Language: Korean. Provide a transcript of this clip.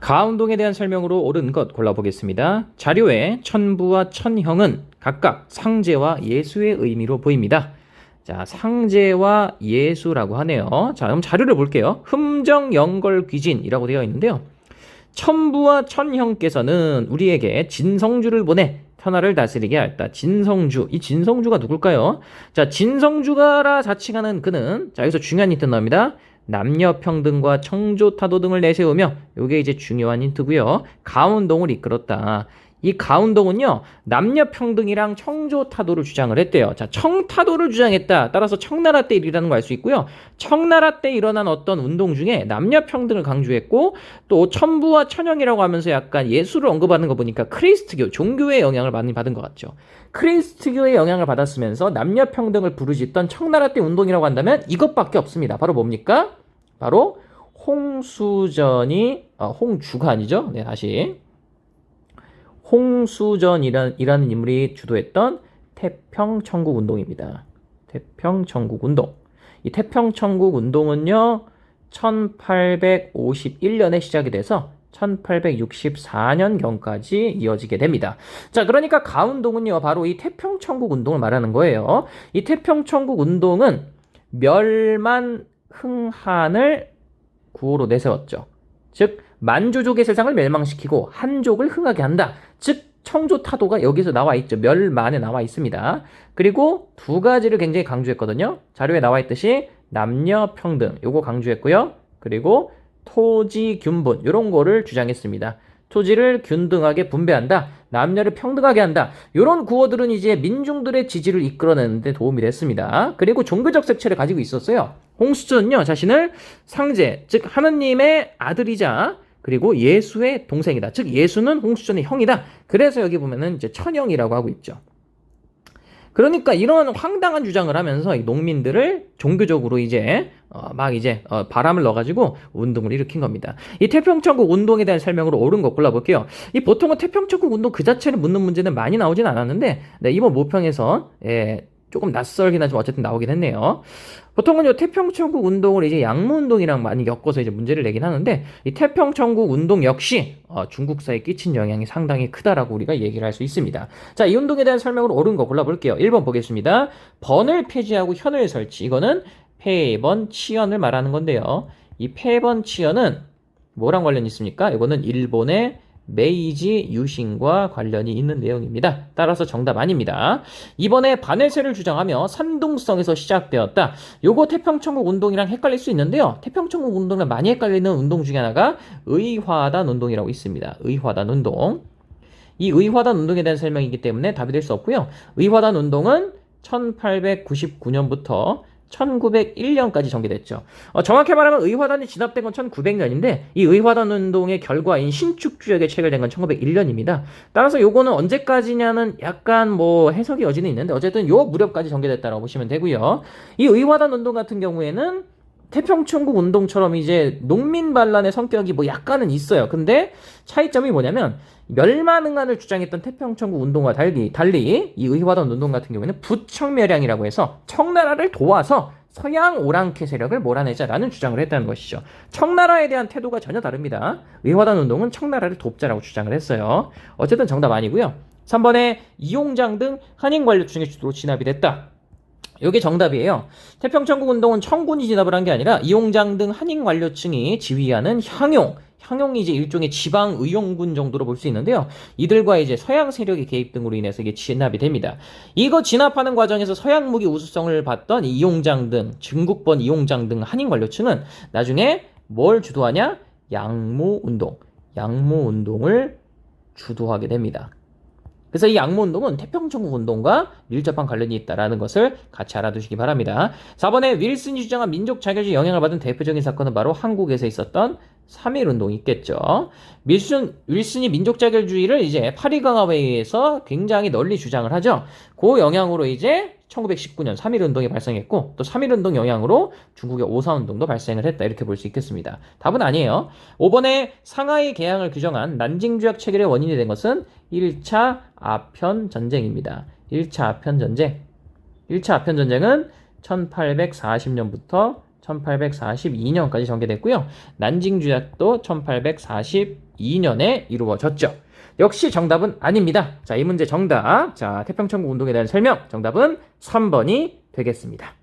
가운동에 대한 설명으로 옳은 것 골라보겠습니다. 자료에 천부와 천형은 각각 상제와 예수의 의미로 보입니다. 자, 상제와 예수라고 하네요. 자, 그럼 자료를 볼게요. 흠정연걸귀진이라고 되어 있는데요. 천부와 천형께서는 우리에게 진성주를 보내 천하를 다스리게 하였다. 진성주. 이 진성주가 누굴까요? 자, 진성주가라 자칭하는 그는, 자, 여기서 중요한 힌트 나옵니다. 남녀평등과 청조타도 등을 내세우며, 요게 이제 중요한 힌트고요. 가운동을 이끌었다. 이 가운동은요, 남녀평등이랑 청조타도를 주장을 했대요. 자, 청타도를 주장했다. 따라서 청나라 때 일이라는 걸 알 수 있고요. 청나라 때 일어난 어떤 운동 중에 남녀평등을 강조했고, 또 천부와 천형이라고 하면서 약간 예수를 언급하는 거 보니까 크리스트교, 종교의 영향을 많이 받은 것 같죠. 크리스트교의 영향을 받았으면서 남녀평등을 부르짖던 청나라 때 운동이라고 한다면 이것밖에 없습니다. 바로 뭡니까? 바로 홍주가 아니죠? 네, 다시. 홍수전이라는 인물이 주도했던 태평천국운동입니다. 태평천국운동. 이 태평천국운동은요, 1851년에 시작이 돼서 1864년경까지 이어지게 됩니다. 자, 그러니까 가운동은요, 바로 이 태평천국운동을 말하는 거예요. 이 태평천국운동은 멸만흥한을 구호로 내세웠죠. 즉, 만주족의 세상을 멸망시키고 한족을 흥하게 한다. 즉, 청조타도가 여기서 나와 있죠. 멸만에 나와 있습니다. 그리고 두 가지를 굉장히 강조했거든요. 자료에 나와 있듯이 남녀평등, 요거 강조했고요. 그리고 토지균분, 이런 거를 주장했습니다. 토지를 균등하게 분배한다. 남녀를 평등하게 한다. 이런 구호들은 이제 민중들의 지지를 이끌어내는데 도움이 됐습니다. 그리고 종교적 색채를 가지고 있었어요. 홍수전은요, 자신을 상제, 즉 하느님의 아들이자 그리고 예수의 동생이다. 즉 예수는 홍수전의 형이다. 그래서 여기 보면은 이제 천형이라고 하고 있죠. 그러니까 이런 황당한 주장을 하면서 농민들을 종교적으로 이제 바람을 넣어가지고 운동을 일으킨 겁니다. 이 태평천국 운동에 대한 설명으로 옳은 거 골라볼게요. 이 보통은 태평천국 운동 그 자체를 묻는 문제는 많이 나오진 않았는데, 네, 이번 모평에서 조금 낯설긴 하지만 어쨌든 나오긴 했네요. 보통은 이 태평천국 운동을 이제 양무운동이랑 많이 엮어서 이제 문제를 내긴 하는데, 이 태평천국 운동 역시 중국사에 끼친 영향이 상당히 크다라고 우리가 얘기를 할 수 있습니다. 자, 이 운동에 대한 설명으로 옳은 거 골라볼게요. 1번 보겠습니다. 번을 폐지하고 현을 설치. 이거는 폐번치연을 말하는 건데요. 이 폐번치연은 뭐랑 관련이 있습니까? 이거는 일본의 메이지 유신과 관련이 있는 내용입니다. 따라서 정답 아닙니다. 이번에 반헬세를 주장하며 산둥성에서 시작되었다. 요거 태평천국 운동이랑 헷갈릴 수 있는데요. 태평천국 운동이랑 많이 헷갈리는 운동 중에 하나가 의화단 운동이라고 있습니다. 의화단 운동. 이 의화단 운동에 대한 설명이기 때문에 답이 될 수 없고요. 의화단 운동은 1899년부터 1901년까지 전개됐죠. 정확히 말하면 의화단이 진압된 건 1900년인데 이 의화단 운동의 결과인 신축주역에 체결된 건 1901년입니다. 따라서 요거는 언제까지냐는 약간 해석의 여지는 있는데 어쨌든 요 무렵까지 전개됐다고 보시면 되고요. 이 의화단 운동 같은 경우에는 태평천국 운동처럼 이제 농민 반란의 성격이 약간은 있어요. 근데 차이점이 뭐냐면 멸만응한을 주장했던 태평천국 운동과 달리 이 의화단 운동 같은 경우에는 부청멸량이라고 해서 청나라를 도와서 서양 오랑캐 세력을 몰아내자라는 주장을 했다는 것이죠. 청나라에 대한 태도가 전혀 다릅니다. 의화단 운동은 청나라를 돕자라고 주장을 했어요. 어쨌든 정답 아니고요. 3번에 이용장 등 한인 관료층의 주도로 진압이 됐다. 이게 정답이에요. 태평천국 운동은 청군이 진압을 한 게 아니라 이용장 등 한인 관료층이 지휘하는 향용이 이제 일종의 지방 의용군 정도로 볼 수 있는데요. 이들과 이제 서양 세력의 개입 등으로 인해서 이게 진압이 됩니다. 이거 진압하는 과정에서 서양 무기 우수성을 봤던 이용장 등 증국본 이용장 등 한인 관료층은 나중에 뭘 주도하냐? 양모운동을 주도하게 됩니다. 그래서 이 양모운동은 태평천국 운동과 밀접한 관련이 있다는 것을 같이 알아두시기 바랍니다. 4번에 윌슨이 주장한 민족 자결주의 영향을 받은 대표적인 사건은 바로 한국에서 있었던 3.1운동이 있겠죠. 윌슨이 민족 자결주의를 이제 파리강화회의에서 굉장히 널리 주장을 하죠. 그 영향으로 이제 1919년 3.1운동이 발생했고 또 3.1운동 영향으로 중국의 오사운동도 발생을 했다. 이렇게 볼 수 있겠습니다. 답은 아니에요. 5번에 상하이 개항을 규정한 난징조약 체결의 원인이 된 것은 1차 아편전쟁입니다. 1차 아편전쟁은 1840년부터 1842년까지 전개됐고요. 난징 조약도 1842년에 이루어졌죠. 역시 정답은 아닙니다. 자, 이 문제 정답. 자, 태평천국 운동에 대한 설명. 정답은 3번이 되겠습니다.